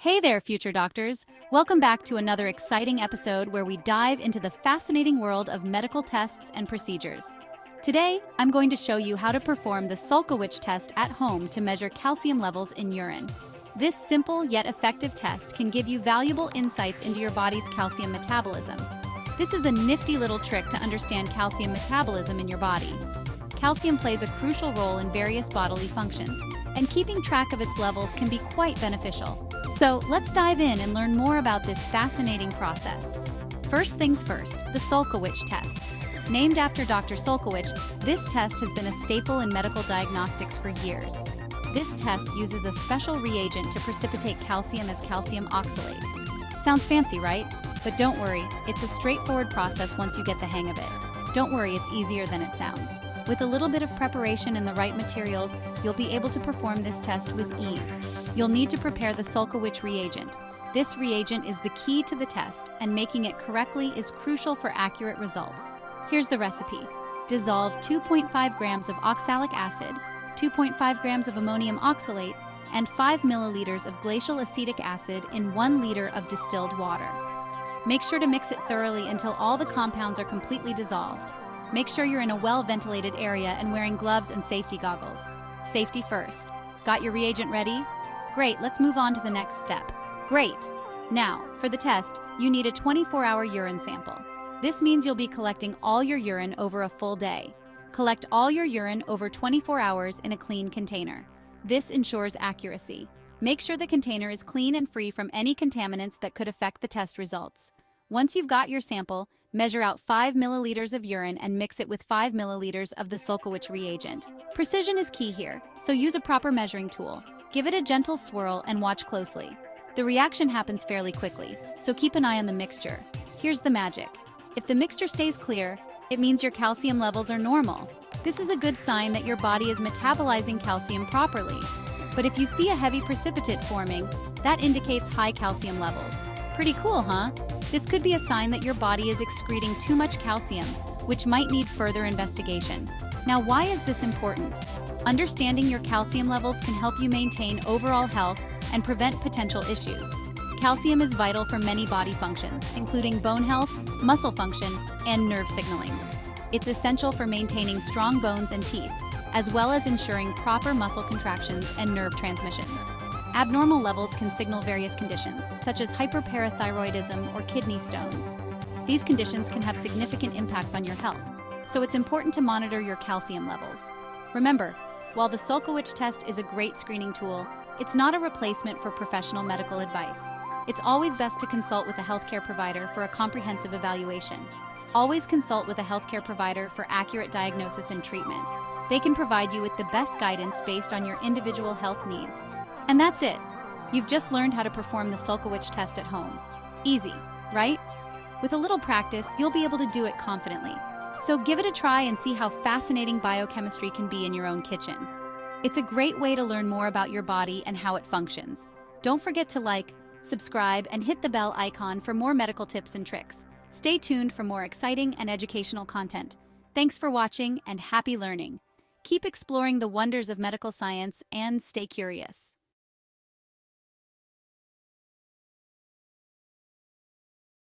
Hey there, future doctors! Welcome back to another exciting episode where we dive into the fascinating world of medical tests and procedures. Today, I'm going to show you how to perform the Sulkowitch test at home to measure calcium levels in urine. This simple yet effective test can give you valuable insights into your body's calcium metabolism. This is a nifty little trick to understand calcium metabolism in your body. Calcium plays a crucial role in various bodily functions, and keeping track of its levels can be quite beneficial. So let's dive in and learn more about this fascinating process. First things first, the Sulkowitch test. Named after Dr. Sulkowitch, this test has been a staple in medical diagnostics for years. This test uses a special reagent to precipitate calcium as calcium oxalate. Sounds fancy, right? But don't worry, it's a straightforward process once you get the hang of it. Don't worry, it's easier than it sounds. With a little bit of preparation and the right materials, you'll be able to perform this test with ease. You'll need to prepare the Sulkowitch reagent. This reagent is the key to the test, and making it correctly is crucial for accurate results. Here's the recipe. Dissolve 2.5 grams of oxalic acid, 2.5 grams of ammonium oxalate, and 5 milliliters of glacial acetic acid in 1 liter of distilled water. Make sure to mix it thoroughly until all the compounds are completely dissolved. Make sure you're in a well-ventilated area and wearing gloves and safety goggles. Safety first. Got your reagent ready? Great, let's move on to the next step. Great! Now, for the test, you need a 24-hour urine sample. This means you'll be collecting all your urine over a full day. Collect all your urine over 24 hours in a clean container. This ensures accuracy. Make sure the container is clean and free from any contaminants that could affect the test results. Once you've got your sample, measure out 5 milliliters of urine and mix it with 5 milliliters of the Sulkowitch reagent. Precision is key here, so use a proper measuring tool. Give it a gentle swirl and watch closely. The reaction happens fairly quickly, so keep an eye on the mixture. Here's the magic. If the mixture stays clear, it means your calcium levels are normal. This is a good sign that your body is metabolizing calcium properly. But if you see a heavy precipitate forming, that indicates high calcium levels. Pretty cool, huh? This could be a sign that your body is excreting too much calcium, which might need further investigation. Now, why is this important? Understanding your calcium levels can help you maintain overall health and prevent potential issues. Calcium is vital for many body functions, including bone health, muscle function, and nerve signaling. It's essential for maintaining strong bones and teeth, as well as ensuring proper muscle contractions and nerve transmissions. Abnormal levels can signal various conditions, such as hyperparathyroidism or kidney stones. These conditions can have significant impacts on your health, so it's important to monitor your calcium levels. Remember, while the Sulkowitch test is a great screening tool, it's not a replacement for professional medical advice. It's always best to consult with a healthcare provider for a comprehensive evaluation. Always consult with a healthcare provider for accurate diagnosis and treatment. They can provide you with the best guidance based on your individual health needs. And that's it. You've just learned how to perform the Sulkowitch test at home. Easy, right? With a little practice, you'll be able to do it confidently. So give it a try and see how fascinating biochemistry can be in your own kitchen. It's a great way to learn more about your body and how it functions. Don't forget to like, subscribe, and hit the bell icon for more medical tips and tricks. Stay tuned for more exciting and educational content. Thanks for watching and happy learning. Keep exploring the wonders of medical science and stay curious.